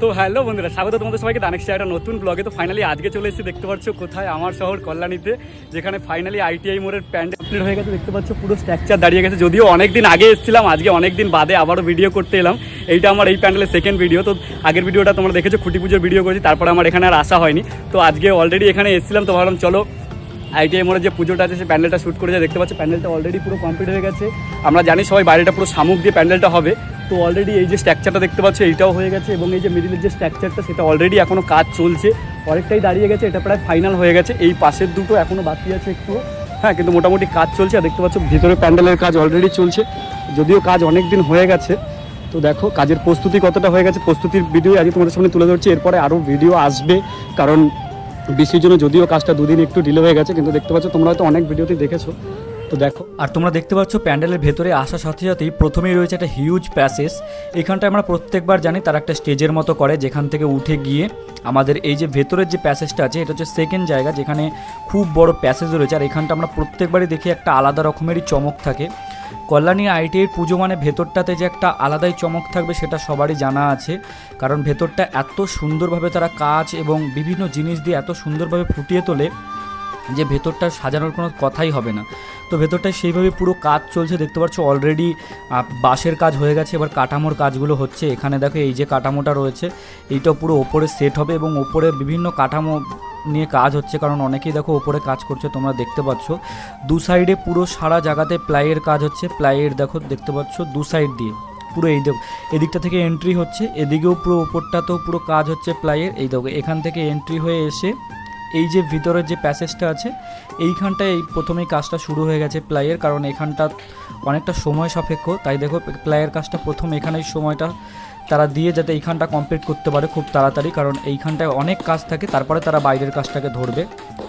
তো হ্যালো বন্ধুরা, স্বাগত তোমাদের সবাইকে দানেক্সে একটা নতুন ব্লগে। তো ফাইনালি আজকে চলে এসেছি, দেখতে পাচ্ছ কোথায়, আমার শহর কল্যাণীতে, যেখানে ফাইনালি আইটিআই মোড়ের প্যান্ডেল কমপ্লিট হয়ে গেছে। দেখতে পাচ্ছ পুরো স্ট্রাকচার দাঁড়িয়ে গেছে। যদিও অনেকদিন আগে এসেছিলাম, আজকে অনেকদিন বাদে আবারও ভিডিও করতে এলাম। এইটা আমার এই প্যান্ডেলের সেকেন্ড ভিডিও। তো আগের ভিডিওটা তোমরা দেখেছো, খুঁটি পুজোর ভিডিও করেছি, তারপরে আমার এখানে আর আসা হয়নি। তো আজকে অলরেডি এখানে এসেছিলাম, তো ভাবলাম চলো আইটিআই মোড়ের যে পুজোটা আছে সেই প্যান্ডেলটা শ্যুট করে যায়। দেখতে পাচ্ছ প্যান্ডেলটা অলরেডি পুরো কমপ্লিট হয়ে গেছে। আমরা জানি সবাই বাইরেটা পুরো শামুক দিয়ে প্যান্ডেলটা হবে। তো অলরেডি এই যে স্ট্রাকচারটা দেখতে পাচ্ছ এইটাও হয়ে গেছে, এবং এই যে মিডিলের যে স্ট্রাকচারটা সেটা অলরেডি এখনও কাজ চলছে, অনেকটাই দাঁড়িয়ে গেছে। এটা প্রায় ফাইনাল হয়ে গেছে। এই পাশের দুটো এখনও বাকি আছে একটু, হ্যাঁ, কিন্তু মোটামুটি কাজ চলছে। আর দেখতে পাচ্ছ ভিতরে প্যান্ডেলের কাজ অলরেডি চলছে, যদিও কাজ অনেক দিন হয়ে গেছে। তো দেখো কাজের প্রস্তুতি কতটা হয়ে গেছে, প্রস্তুতির ভিডিও আজকে তোমাদের সামনে তুলে ধরছি। এরপরে আরও ভিডিও আসবে, কারণ বৃষ্টির জন্য যদিও কাজটা দুদিন একটু ডিলে হয়ে গেছে, কিন্তু দেখতে পাচ্ছ তোমরা হয়তো অনেক ভিডিওতেই দেখেছো। তো দেখো, আর তোমরা দেখতে পাচ্ছ প্যান্ডেলের ভেতরে আসার সাথে সাথেই প্রথমেই রয়েছে একটা হিউজ প্যাসেজ। এখানটায় আমরা প্রত্যেকবার জানি তারা একটা স্টেজের মতো করে, যেখান থেকে উঠে গিয়ে আমাদের এই যে ভেতরের যে প্যাসেজটা আছে, এটা হচ্ছে সেকেন্ড জায়গা যেখানে খুব বড় প্যাসেজ রয়েছে। আর এখানটা আমরা প্রত্যেকবারই দেখি একটা আলাদা রকমেরই চমক থাকে। কল্যাণী আইটিআইয়ের পুজো মানে ভেতরটাতে যে একটা আলাদাই চমক থাকবে সেটা সবারই জানা আছে, কারণ ভেতরটা এত সুন্দরভাবে তারা কাজ এবং বিভিন্ন জিনিস দিয়ে এত সুন্দরভাবে ফুটিয়ে তোলে যে ভেতরটা সাজানোর কোনো কথাই হবে না। তো ভেতরটায় সেইভাবে পুরো কাজ চলছে। দেখতে পাচ্ছ অলরেডি বাঁশের কাজ হয়ে গেছে, এবার কাঠামোর কাজগুলো হচ্ছে। এখানে দেখো এই যে কাঠামোটা রয়েছে, এইটা পুরো ওপরে সেট হবে, এবং ওপরে বিভিন্ন কাঠামো নিয়ে কাজ হচ্ছে, কারণ অনেকেই দেখো ওপরে কাজ করছে। তোমরা দেখতে পাচ্ছ দু সাইডে পুরো সারা জায়গাতে প্লাইয়ের কাজ হচ্ছে। প্লাইয়ের দেখো দেখতে পাচ্ছ দু সাইড দিয়ে পুরো এই দেখো, এদিকটা থেকে এন্ট্রি হচ্ছে, এদিকেও পুরো ওপরটাতেও পুরো কাজ হচ্ছে প্লাইয়ের। এই দেখো এখান থেকে এন্ট্রি হয়ে এসে এই যে ভিতরের যে প্যাসেজটা আছে এইখানটায় এই প্রথমেই কাজটা শুরু হয়ে গেছে প্লাইয়ের, কারণ এখানটা অনেকটা সময় সাপেক্ষ। তাই দেখো প্লাইয়ের কাজটা প্রথম এখানেই সময়টা তারা দিয়ে যাতে এইখানটা কমপ্লিট করতে পারে খুব তাড়াতাড়ি, কারণ এইখানটায় অনেক কাজ থাকে, তারপরে তারা বাইরের কাজটাকে ধরবে।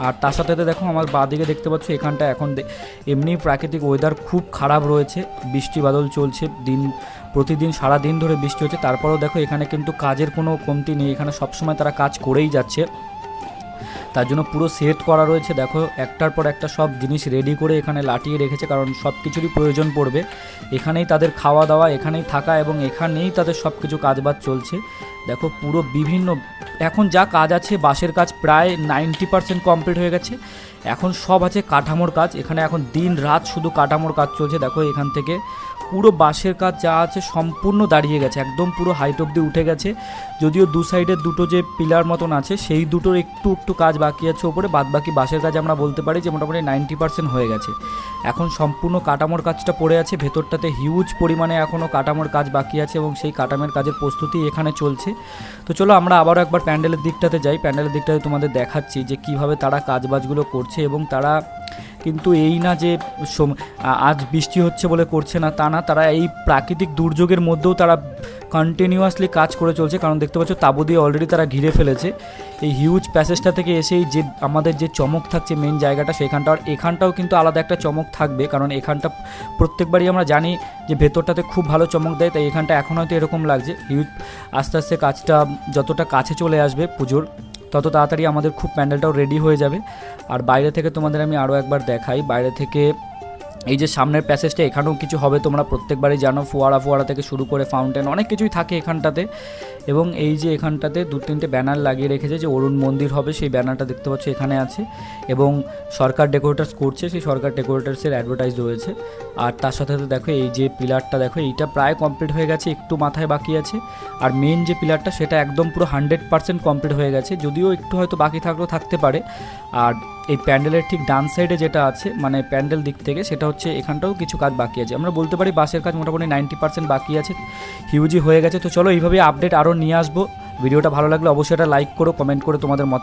আর তার সাথে দেখো আমার বাঁদিকে দেখতে পাচ্ছ এখানটা এখন এমনি প্রাকৃতিক ওয়েদার খুব খারাপ রয়েছে, বৃষ্টি বাদল চলছে, প্রতিদিন সারা দিন ধরে বৃষ্টি হচ্ছে। তারপরেও দেখো এখানে কিন্তু কাজের কোনো কমতি নেই, এখানে সবসময় তারা কাজ করেই যাচ্ছে। তার জন্য পুরো সেট করা রয়েছে। দেখো একটার পর একটা সব জিনিস রেডি করে এখানে লাটিয়ে রেখেছে, কারণ সব কিছুরই প্রয়োজন পড়বে। এখানেই তাদের খাওয়া দাওয়া, এখানেই থাকা, এবং এখানেই তাদের সব কিছু কাজবাজ চলছে। দেখো পুরো বিভিন্ন এখন যা কাজ আছে, বাঁশের কাজ প্রায় 90% কমপ্লিট হয়ে গেছে। এখন সব আছে কাঠামোর কাজ। এখানে এখন দিন রাত শুধু কাঠামোর কাজ চলছে। দেখো এখান থেকে পুরো বাঁশের কাজ যা আছে সম্পূর্ণ দাঁড়িয়ে গেছে, একদম পুরো হাইট অবধি উঠে গেছে। যদিও দু সাইডের দুটো যে পিলার মতন আছে সেই দুটোর একটু কাজ বাকি আছে ওপরে, বাদ বাকি বাঁশের কাজ আমরা বলতে পারি যে মোটামুটি 90% হয়ে গেছে। এখন সম্পূর্ণ কাঠামোর কাজটা পড়ে আছে, ভেতরটাতে হিউজ পরিমাণে এখনও কাঠামোর কাজ বাকি আছে, এবং সেই কাঠামোর কাজের প্রস্তুতি এখানে চলছে। তো চলো আমরা আবারও একবার প্যান্ডেলের দিকটাতে যাই। প্যান্ডেলের দিকটাতে তোমাদের দেখাচ্ছি যে কীভাবে তারা কাজবাজগুলো করছে, এবং তারা কিন্তু এই না যে আজ বৃষ্টি হচ্ছে বলে করছে না, তা না, তারা এই প্রাকৃতিক দুর্যোগের মধ্যেও তারা কন্টিনিউয়াসলি কাজ করে চলছে। কারণ দেখতে পাচ্ছ তাঁবু দিয়ে অলরেডি তারা ঘিরে ফেলেছে এই হিউজ প্যাসেজটা থেকে এসেই যে আমাদের যে চমক থাকছে মেন জায়গাটা সেখানটা। আর এখানটাও কিন্তু আলাদা একটা চমক থাকবে, কারণ এখানটা প্রত্যেকবারই আমরা জানি যে ভেতরটাতে খুব ভালো চমক দেয়, তাই এখানটা এখন হয়তো এরকম লাগছে হিউজ। আস্তে আস্তে কাজটা যতটা কাছে চলে আসবে পুজোর, তত তাড়াতাড়ি আমাদের খুব প্যান্ডেলটাও রেডি হয়ে যাবে। আর বাইরে থেকে তোমাদের আমি আরও একবার দেখাই, বাইরে থেকে এই যে সামনের প্যাসেজটা, এখানেও কিছু হবে, তোমরা প্রত্যেকবারই জানো, ফোয়ারা থেকে শুরু করে ফাউন্টেন অনেক কিছুই থাকে এখানটাতে। এবং এই যে এখানটাতে 2-3টে ব্যানার লাগিয়ে রেখেছে যে অরুণ মন্দির হবে, সেই ব্যানারটা দেখতে পাচ্ছ এখানে আছে, এবং সরকার ডেকোরেটার্স করছে, সেই সরকার ডেকোরেটার্সের অ্যাডভার্টাইজ রয়েছে। আর তার সাথে সাথে দেখো এই যে পিলারটা, দেখো এইটা প্রায় কমপ্লিট হয়ে গেছে, একটু মাথায় বাকি আছে। আর মেন যে পিলারটা সেটা একদম পুরো 100% কমপ্লিট হয়ে গেছে, যদিও একটু হয়তো বাকি থাকলেও থাকতে পারে। আর এই প্যান্ডেলের ঠিক ডান সাইডে যেটা আছে, মানে প্যান্ডেল দিক থেকে, সেটা হচ্ছে এখানটাও কিছু কাজ বাকি আছে। আমরা বলতে পারি বাঁশের কাজ মোটামুটি 90% বাকি আছে, হিউজই হয়ে গেছে। তো চলো এইভাবে আপডেট আরও নিয়ে আসবো। ভিডিওটা ভালো লাগলে অবশ্যই এটা লাইক করো, কমেন্ট করে তোমাদের মত